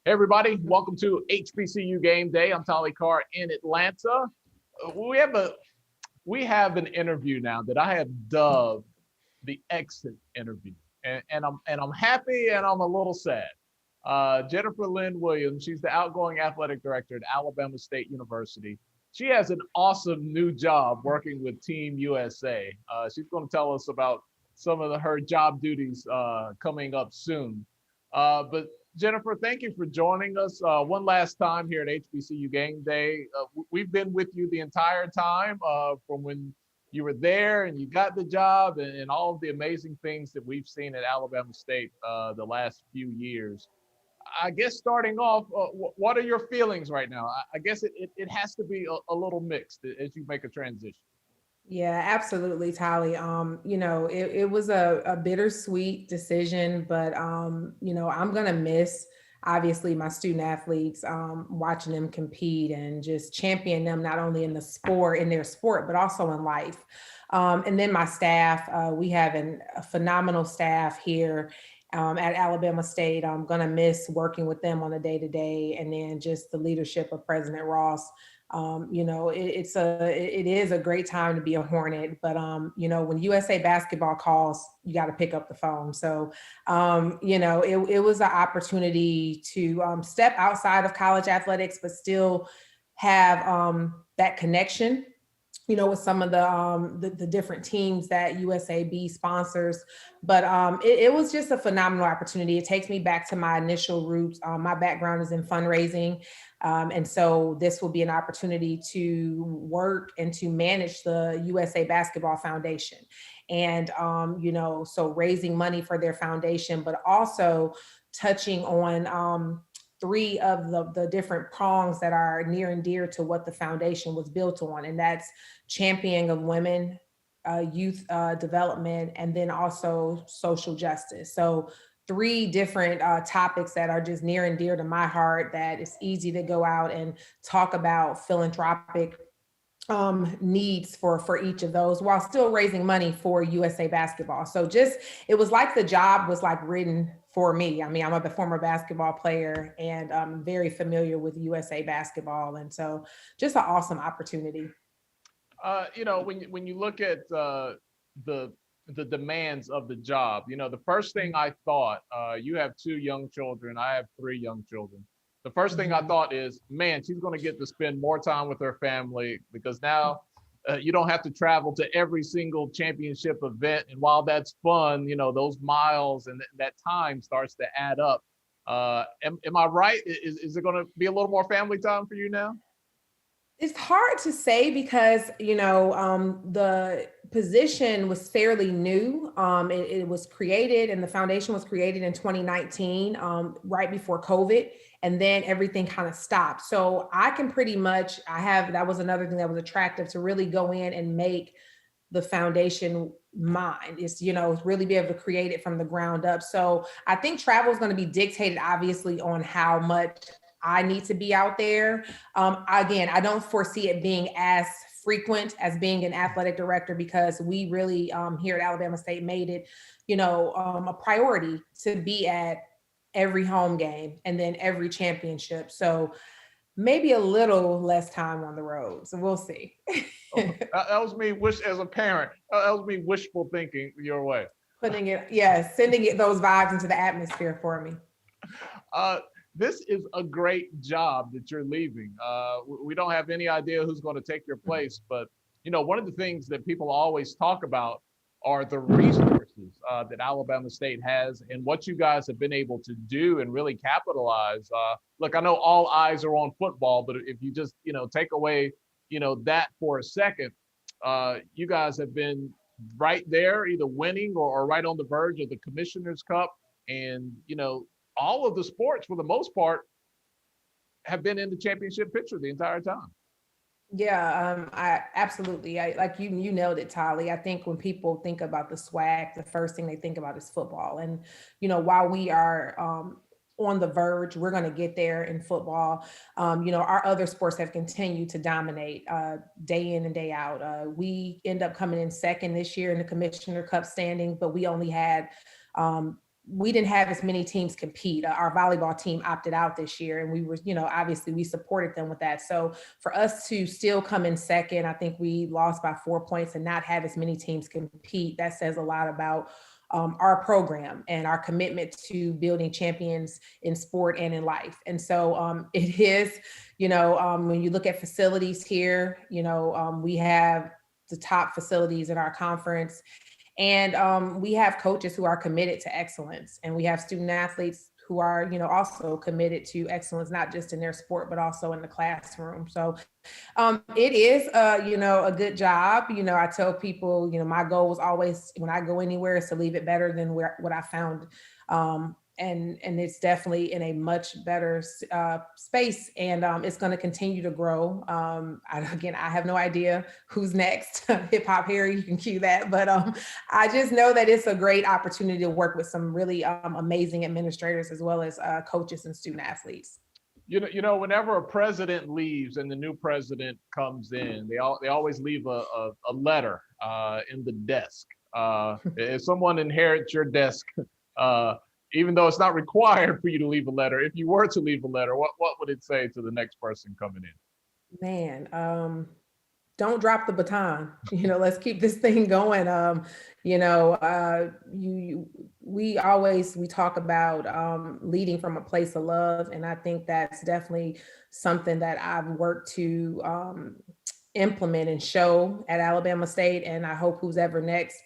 Hey everybody, welcome to HBCU Game Day. I'm Tolly Carr in Atlanta. We have a we have an interview now that I have dubbed the exit interview, and I'm happy and I'm a little sad. Jennifer Lynn Williams, she's the outgoing athletic director at Alabama State University. She has an awesome new job working with Team USA. She's going to tell us about some of her job duties coming up soon. But Jennifer, thank you for joining us one last time here at HBCU Game Day. We've been with you the entire time from when you were there and you got the job and all of the amazing things that we've seen at Alabama State the last few years. I guess starting off, what are your feelings right now? I guess it has to be a little mixed as you make a transition. Yeah, absolutely, Tally. It was a bittersweet decision, but I'm gonna miss obviously my student athletes, watching them compete and just champion them not only in the sport, in their sport, but also in life. And then my staff, we have a phenomenal staff here at Alabama State. I'm gonna miss working with them on a day to day, and then just the leadership of President Ross. It is a great time to be a Hornet, but when USA basketball calls, you got to pick up the phone. So it was an opportunity to step outside of college athletics, but still have that connection, with some of the different teams that USAB sponsors. But it was just a phenomenal opportunity. It takes me back to my initial roots. My background is in fundraising. And so this will be an opportunity to work and to manage the USA Basketball Foundation. And, so raising money for their foundation, but also touching on three of the different prongs that are near and dear to what the foundation was built on. And that's championing of women, youth development, and then also social justice. So three different topics that are just near and dear to my heart, that it's easy to go out and talk about philanthropic needs for each of those while still raising money for USA basketball. So just, it was like the job was like written for me. I mean, I'm a former basketball player and I'm very familiar with USA basketball. And so just an awesome opportunity. When you look at the the demands of the job, the first thing I thought, you have two young children, I have three young children. The first thing I Mhm. thought is, man, she's going to get to spend more time with her family because now you don't have to travel to every single championship event. And while that's fun, those miles and that time starts to add up. Am I right? Is it going to be a little more family time for you now? It's hard to say because the position was fairly new. It was created, and the foundation was created in 2019, right before COVID, and then everything kind of stopped. So I can pretty much, I have, that was another thing that was attractive, to really go in and make the foundation mine. Is really be able to create it from the ground up. So I think travel is going to be dictated obviously on how much I need to be out there. Again, I don't foresee it being as frequent as being an athletic director, because we really, here at Alabama State, made it, a priority to be at every home game and then every championship. So maybe a little less time on the road. So we'll see. That was me wish as a parent. That was me wishful thinking your way. Putting it, yeah, sending it those vibes into the atmosphere for me. Uh, this is a great job that you're leaving. We don't have any idea who's going to take your place, but one of the things that people always talk about are the resources that Alabama State has and what you guys have been able to do and really capitalize. Look, I know all eyes are on football, but if you just take away that for a second, you guys have been right there, either winning or right on the verge of the Commissioner's Cup, and all of the sports for the most part have been in the championship picture the entire time. Yeah, I absolutely. I like you nailed it, Tolly. I think when people think about the swag, the first thing they think about is football. And while we are on the verge, we're going to get there in football. Our other sports have continued to dominate day in and day out. We end up coming in second this year in the Commissioner Cup standing, but we only had we didn't have as many teams compete. Our volleyball team opted out this year, and we were, obviously we supported them with that. So for us to still come in second, I think we lost by 4 points and not have as many teams compete. That says a lot about our program and our commitment to building champions in sport and in life. And so it is, when you look at facilities here, we have the top facilities in our conference. And we have coaches who are committed to excellence, and we have student athletes who are, also committed to excellence, not just in their sport, but also in the classroom. So it is, a good job. I tell people, my goal was always, when I go anywhere, is to leave it better than what I found. And it's definitely in a much better space, and it's going to continue to grow. I have no idea who's next. Hip Hop Harry, you can cue that, but I just know that it's a great opportunity to work with some really amazing administrators, as well as coaches and student athletes. Whenever a president leaves and the new president comes in, they always leave a letter in the desk. If someone inherits your desk, even though it's not required for you to leave a letter, if you were to leave a letter, what would it say to the next person coming in? Man, don't drop the baton. Let's keep this thing going. We talk about leading from a place of love, and I think that's definitely something that I've worked to implement and show at Alabama State, and I hope who's ever next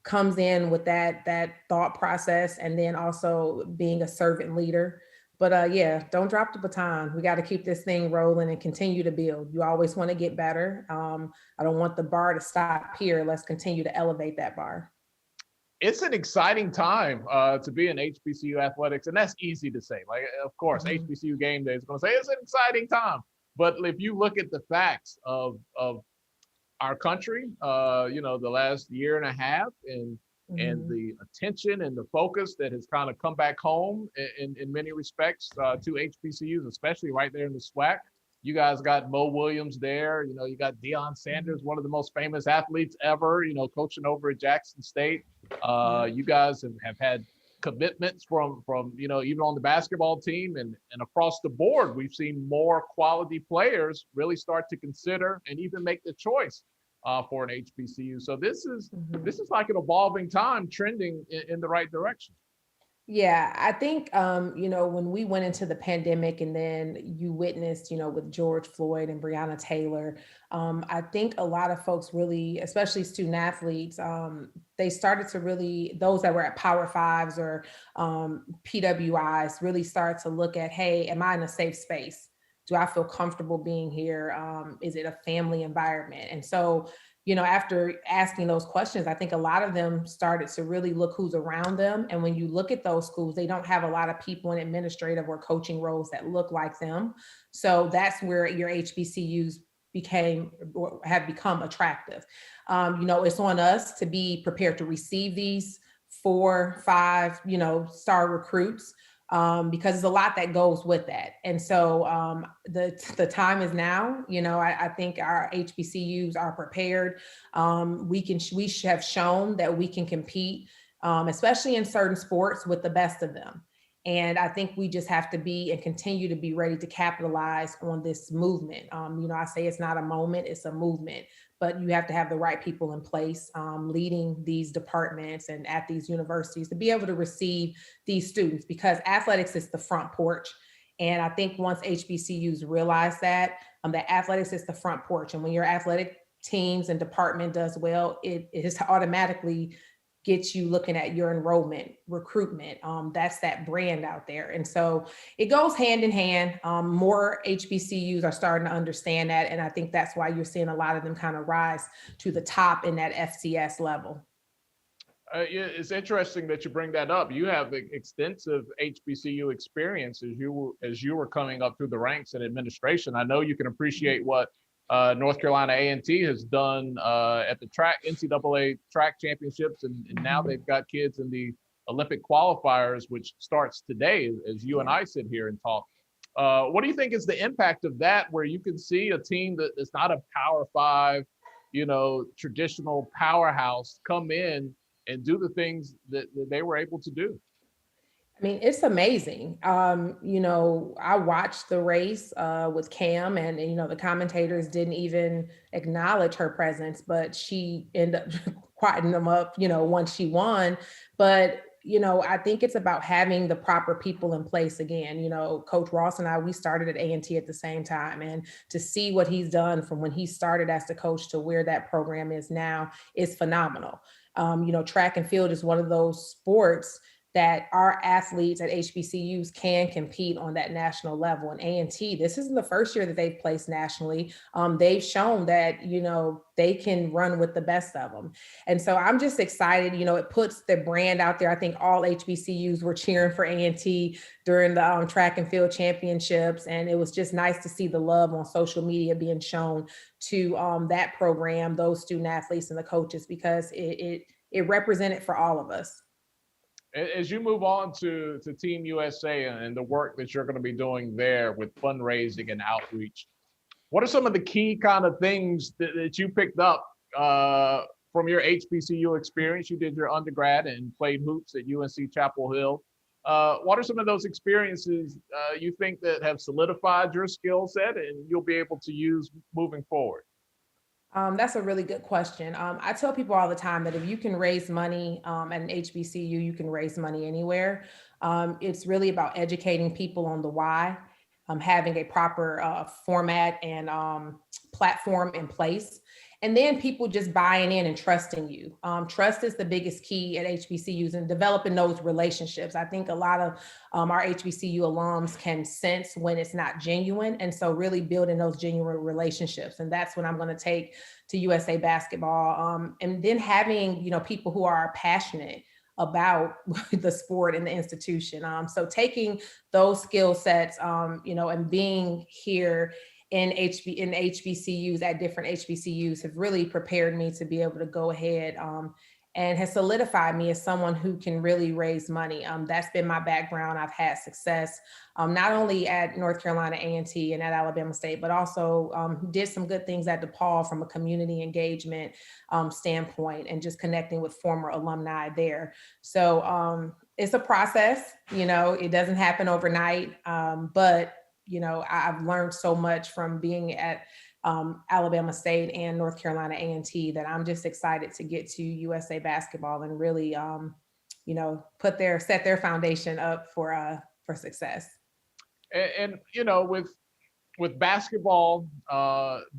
comes in with that thought process, and then also being a servant leader. But yeah, don't drop the baton. We got to keep this thing rolling and continue to build. You always want to get better. I don't want the bar to stop here. Let's continue to elevate that bar. It's an exciting time to be in HBCU athletics, and that's easy to say. Like, of course, HBCU Gameday is going to say it's an exciting time. But if you look at the facts of our country, the last year and a half, and the attention and the focus that has kind of come back home in many respects to HBCUs, especially right there in the SWAC. You guys got Mo Williams there. You got Deion Sanders, one of the most famous athletes ever, coaching over at Jackson State. You guys have had commitments from even on the basketball team and across the board. We've seen more quality players really start to consider and even make the choice for an HBCU. So this is like an evolving time, trending in the right direction. Yeah, I think, when we went into the pandemic, and then you witnessed, with George Floyd and Breonna Taylor, I think a lot of folks really, especially student athletes, they started to really, those that were at Power Fives or PWIs, really start to look at, hey, am I in a safe space? Do I feel comfortable being here? Is it a family environment? And so, after asking those questions, I think a lot of them started to really look who's around them. And when you look at those schools, they don't have a lot of people in administrative or coaching roles that look like them. So that's where your HBCUs have become attractive. It's on us to be prepared to receive these 4, 5, star recruits. Because there's a lot that goes with that. And so the time is now. I think our HBCUs are prepared. We have shown that we can compete, especially in certain sports, with the best of them. And I think we just have to be and continue to be ready to capitalize on this movement. I say it's not a moment, it's a movement, but you have to have the right people in place leading these departments and at these universities to be able to receive these students, because athletics is the front porch. And I think once HBCUs realize that athletics is the front porch, and when your athletic teams and department does well, it is automatically gets you looking at your enrollment, recruitment. That's that brand out there. And so it goes hand in hand. More HBCUs are starting to understand that. And I think that's why you're seeing a lot of them kind of rise to the top in that FCS level. It's interesting that you bring that up. You have extensive HBCU experience as you were coming up through the ranks in administration. I know you can appreciate what North Carolina A&T has done at the NCAA track championships, and now they've got kids in the Olympic qualifiers, which starts today as you and I sit here and talk. What do you think is the impact of that, where you can see a team that is not a Power 5, traditional powerhouse come in and do the things that they were able to do. I mean, it's amazing. I watched the race with Cam, and the commentators didn't even acknowledge her presence, but she ended up quieting them up, once she won. But I think it's about having the proper people in place again. Coach Ross and I, we started at A&T at the same time, and to see what he's done from when he started as the coach to where that program is now is phenomenal. Track and field is one of those sports that our athletes at HBCUs can compete on that national level. And A&T, this isn't the first year that they've placed nationally. They've shown that, they can run with the best of them. And so I'm just excited, it puts the brand out there. I think all HBCUs were cheering for A&T during the track and field championships. And it was just nice to see the love on social media being shown to that program, those student athletes and the coaches, because it represented for all of us. As you move on to Team USA and the work that you're going to be doing there with fundraising and outreach, what are some of the key kind of things that you picked up from your HBCU experience? You did your undergrad and played hoops at UNC Chapel Hill. What are some of those experiences you think that have solidified your skill set and you'll be able to use moving forward? That's a really good question. I tell people all the time that if you can raise money at an HBCU, you can raise money anywhere. It's really about educating people on the why, having a proper format and platform in place, and then people just buying in and trusting you. Trust is the biggest key at HBCUs and developing those relationships. I think a lot of our HBCU alums can sense when it's not genuine. And so really building those genuine relationships. And that's what I'm going to take to USA basketball. And then having, people who are passionate about the sport and the institution. So taking those skill sets, and being here in HBCUs at different HBCUs have really prepared me to be able to go ahead and has solidified me as someone who can really raise money. That's been my background. I've had success not only at North Carolina A&T and at Alabama State, but also did some good things at DePaul from a community engagement standpoint and just connecting with former alumni there. So it's a process, it doesn't happen overnight, but I've learned so much from being at Alabama State and North Carolina A&T that I'm just excited to get to USA basketball and really, set their foundation up for success. And with basketball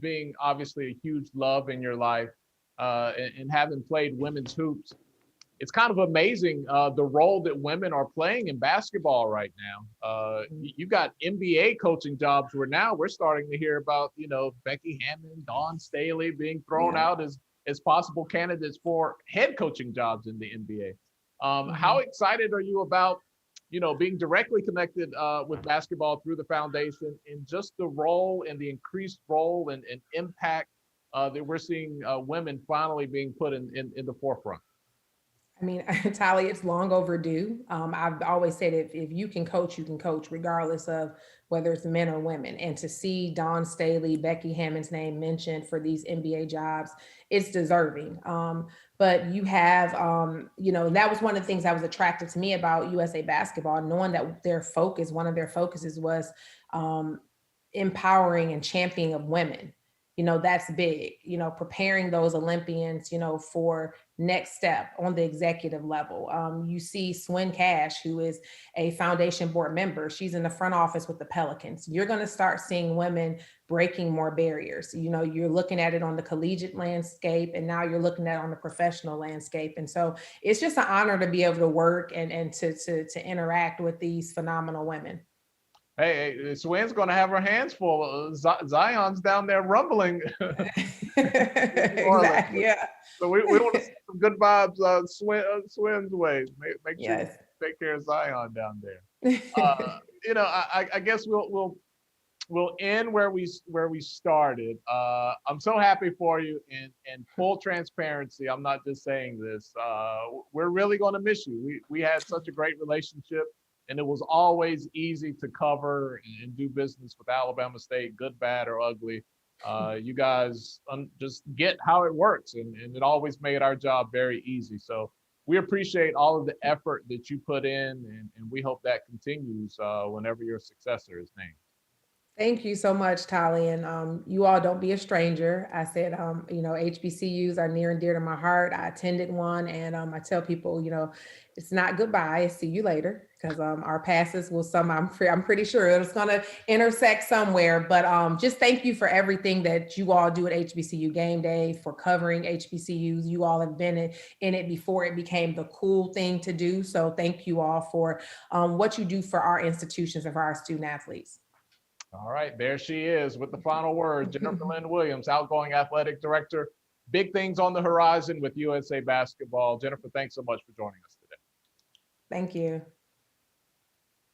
being obviously a huge love in your life, and having played women's hoops, it's kind of amazing the role that women are playing in basketball right now. You got NBA coaching jobs where now we're starting to hear about, Becky Hammon, Dawn Staley being thrown out as possible candidates for head coaching jobs in the NBA. How excited are you about, being directly connected with basketball through the foundation and just the role and the increased role and impact that we're seeing women finally being put in the forefront? I mean, Tali, it's long overdue. I've always said if you can coach, you can coach, regardless of whether it's men or women. And to see Dawn Staley, Becky Hammon's name mentioned for these NBA jobs, it's deserving. But you have, that was one of the things that was attractive to me about USA basketball, knowing that one of their focuses was empowering and championing of women. That's big, preparing those Olympians, for next step on the executive level. You see Swin Cash, who is a foundation board member. She's in the front office with the Pelicans. You're going to start seeing women breaking more barriers. You're looking at it on the collegiate landscape, and now you're looking at it on the professional landscape. And so it's just an honor to be able to work and to interact with these phenomenal women. Hey, Swin's going to have her hands full. Zion's down there rumbling. Exactly. Yeah. So we want to see some good vibes on Swin's way. Make sure you take care of Zion down there. I guess we'll end where we started. I'm so happy for you, and full transparency, I'm not just saying this. We're really going to miss you. We had such a great relationship. And it was always easy to cover and do business with Alabama State, good, bad, or ugly. You guys just get how it works. And it always made our job very easy. So we appreciate all of the effort that you put in, and we hope that continues whenever your successor is named. Thank you so much, Tolly. And you all don't be a stranger. I said, HBCUs are near and dear to my heart. I attended one, and I tell people, it's not goodbye. It's see you later, because our passes will I'm pretty sure it's going to intersect somewhere. But just thank you for everything that you all do at HBCU Gameday, for covering HBCUs. You all have been in it before it became the cool thing to do. So thank you all for what you do for our institutions and for our student athletes. All right, there she is with the final word, Jennifer Lynn Williams, outgoing athletic director. Big things on the horizon with USA basketball. Jennifer, thanks so much for joining us today. Thank you.